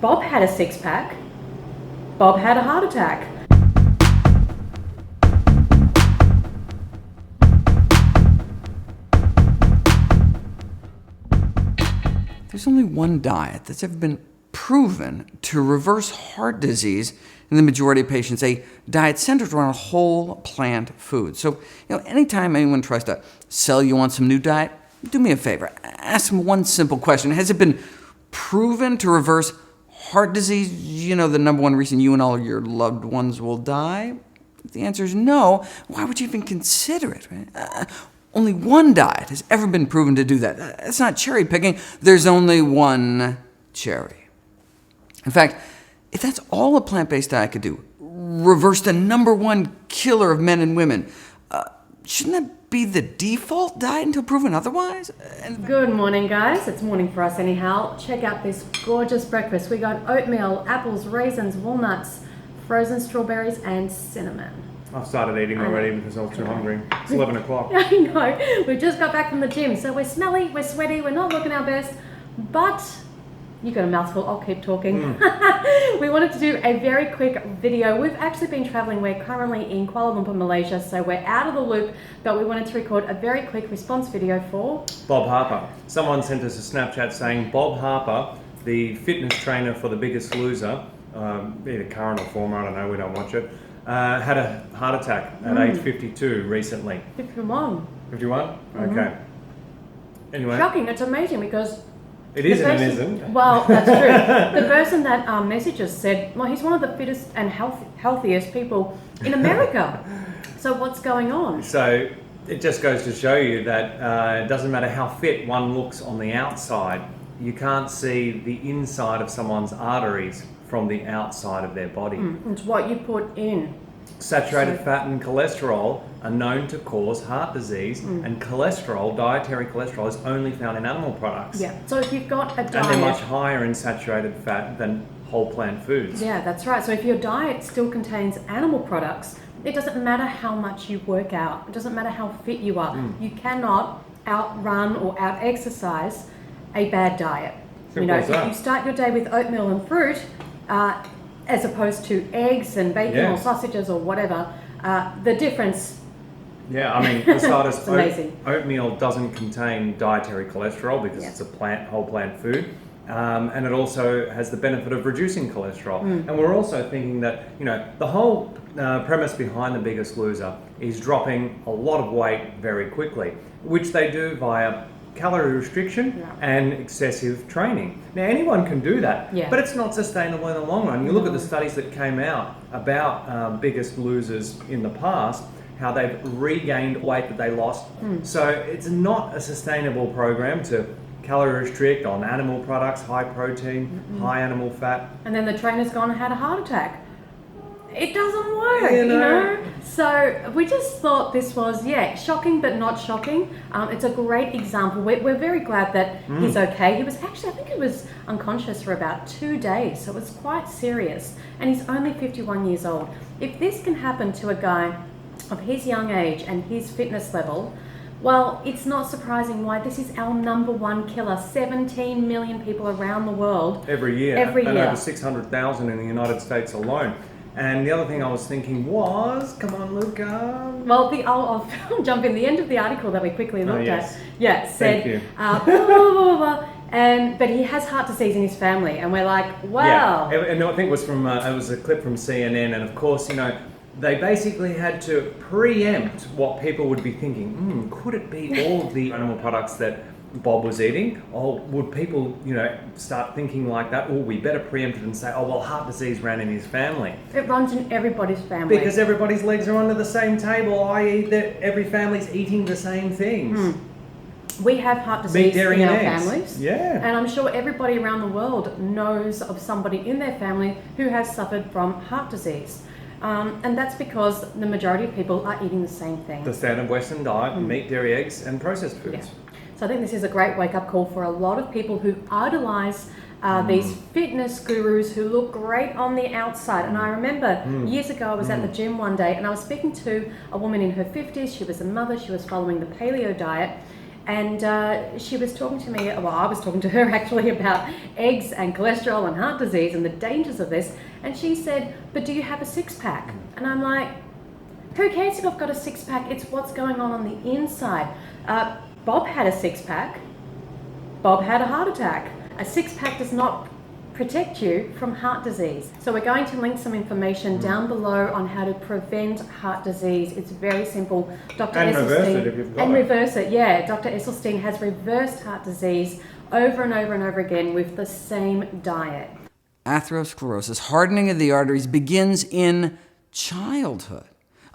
Bob had a six-pack. Bob had a heart attack. There's only one diet that's ever been proven to reverse heart disease in the majority of patients, a diet centered around whole plant food. So, anytime anyone tries to sell you on some new diet, do me a favor, ask them one simple question. Has it been proven to reverse heart disease, the number one reason you and all your loved ones will die? If the answer is no, why would you even consider it, right? Only one diet has ever been proven to do that. That's not cherry picking. There's only one cherry. In fact, if that's all a plant-based diet could do, reverse the number one killer of men and women, shouldn't that be the default diet until proven otherwise? Good morning, guys. It's morning for us anyhow. Check out this gorgeous breakfast. We got oatmeal, apples, raisins, walnuts, frozen strawberries, and cinnamon. I've started eating already because I was too hungry. It's 11 o'clock. I know. We just got back from the gym, so we're smelly, we're sweaty, we're not looking our best, but you got a mouthful. I'll keep talking. We wanted to do a very quick video. We've actually been traveling. We're currently in Kuala Lumpur, Malaysia, so we're out of the loop, but we wanted to record a very quick response video for Bob Harper. Someone sent us a Snapchat saying Bob Harper, the fitness trainer for The Biggest Loser, either current or former, I don't know, we don't watch it, had a heart attack at age 52 recently. 51. 51? Okay. Anyway. Shocking. It's amazing because It is and it isn't. Well, that's true. The person that messages said, well, he's one of the fittest and healthiest people in America. So what's going on? So it just goes to show you that it doesn't matter how fit one looks on the outside, you can't see the inside of someone's arteries from the outside of their body. It's what you put in. Saturated fat and cholesterol are known to cause heart disease, and cholesterol, dietary cholesterol, is only found in animal products. Yeah. So if you've got a diet, and they're much higher in saturated fat than whole plant foods. Yeah, that's right. So if your diet still contains animal products, it doesn't matter how much you work out. It doesn't matter how fit you are. You cannot outrun or out-exercise a bad diet. If you start your day with oatmeal and fruit, as opposed to eggs and bacon or sausages or whatever, the difference. Yeah, I mean, for starters, amazing. Oatmeal doesn't contain dietary cholesterol because it's a whole plant food. And it also has the benefit of reducing cholesterol. And we're also thinking that, the whole premise behind The Biggest Loser is dropping a lot of weight very quickly, which they do via calorie restriction and excessive training. Now, anyone can do that, but it's not sustainable in the long run. You look at the studies that came out about Biggest Losers in the past, how they've regained weight that they lost. So it's not a sustainable program to calorie restrict on animal products, high protein, high animal fat. And then the trainer's gone and had a heart attack. It doesn't work, So we just thought this was, shocking but not shocking. It's a great example. We're very glad that he's okay. He was actually, I think he was unconscious for about 2 days, so it was quite serious. And he's only 51 years old. If this can happen to a guy of his young age and his fitness level, well, it's not surprising why this is our number one killer. 17 million people around the world. Every year. And over 600,000 in the United States alone. And the other thing I was thinking was, come on, Luca. Well, I'll jump in. The end of the article that we quickly looked at, said, Thank you. blah, blah, blah, blah, but he has heart disease in his family, and we're like, wow. Yeah, and I think it was from it was a clip from CNN, and of course, they basically had to preempt what people would be thinking. Could it be all of the animal products that Bob was eating? Or would people, start thinking like that? We better preempt it and say, heart disease ran in his family. It runs in everybody's family. Because everybody's legs are under the same table, i.e. that every family's eating the same things. We have heart disease in our families. Yeah. And I'm sure everybody around the world knows of somebody in their family who has suffered from heart disease. And that's because the majority of people are eating the same thing. The standard Western diet, meat, dairy, eggs, and processed foods. Yeah. So I think this is a great wake-up call for a lot of people who idolize these fitness gurus who look great on the outside. And I remember years ago I was at the gym one day and I was speaking to a woman in her 50s. She was a mother. She was following the paleo diet. And she was talking to me, well, I was talking to her actually about eggs and cholesterol and heart disease and the dangers of this. And she said, but do you have a six-pack? And I'm like, who cares if I've got a six-pack? It's what's going on the inside. Bob had a six-pack. Bob had a heart attack. A six-pack does not protect you from heart disease. So we're going to link some information down below on how to prevent heart disease. It's very simple. Dr. And Esselstyn, reverse it if you've got and it. reverse it, yeah. Dr. Esselstyn has reversed heart disease over and over and over again with the same diet. Atherosclerosis, hardening of the arteries, begins in childhood.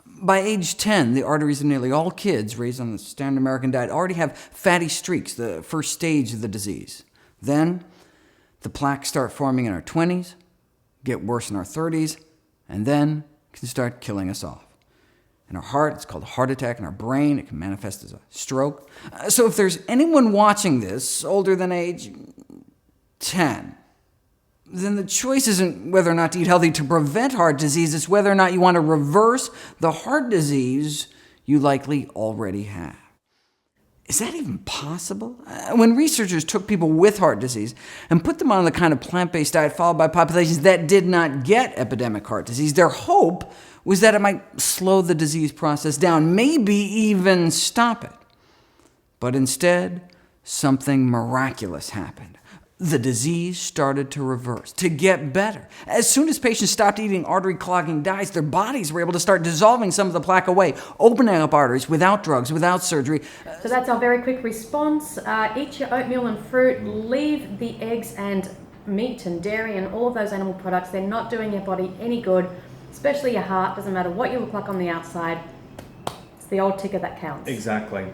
By age 10, the arteries of nearly all kids raised on the standard American diet already have fatty streaks, the first stage of the disease. Then, the plaques start forming in our 20s, get worse in our 30s, and then can start killing us off. In our heart, it's called a heart attack. In our brain, it can manifest as a stroke. So if there's anyone watching this older than age 10, then the choice isn't whether or not to eat healthy to prevent heart disease, it's whether or not you want to reverse the heart disease you likely already have. Is that even possible? When researchers took people with heart disease and put them on the kind of plant-based diet followed by populations that did not get epidemic heart disease, their hope was that it might slow the disease process down, maybe even stop it. But instead, something miraculous happened. The disease started to reverse, to get better. As soon as patients stopped eating artery-clogging diets, their bodies were able to start dissolving some of the plaque away, opening up arteries without drugs, without surgery. So that's our very quick response. Eat your oatmeal and fruit, leave the eggs and meat and dairy and all of those animal products. They're not doing your body any good, especially your heart. Doesn't matter what you look like on the outside. It's the old ticker that counts. Exactly.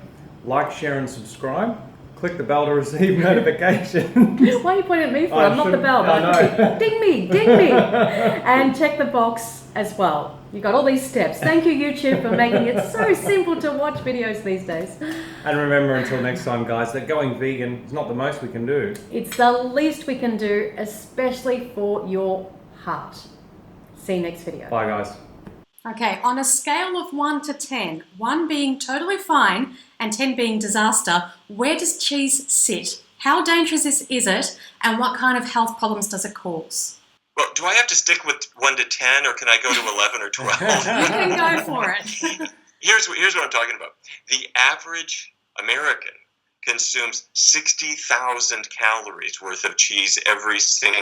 Like, share, and subscribe. Click the bell to receive notifications. Why are you pointing at me for? I'm not the bell. I know. Ding me, ding me. And check the box as well. You got all these steps. Thank you, YouTube, for making it so simple to watch videos these days. And remember, until next time, guys, that going vegan is not the most we can do. It's the least we can do, especially for your heart. See you next video. Bye, guys. Okay, on a scale of 1 to 10, 1 being totally fine and 10 being disaster, where does cheese sit? How dangerous is it, and what kind of health problems does it cause? Well, do I have to stick with 1 to 10, or can I go to 11 or 12? You can go for it. Here's what I'm talking about. The average American consumes 60,000 calories worth of cheese every single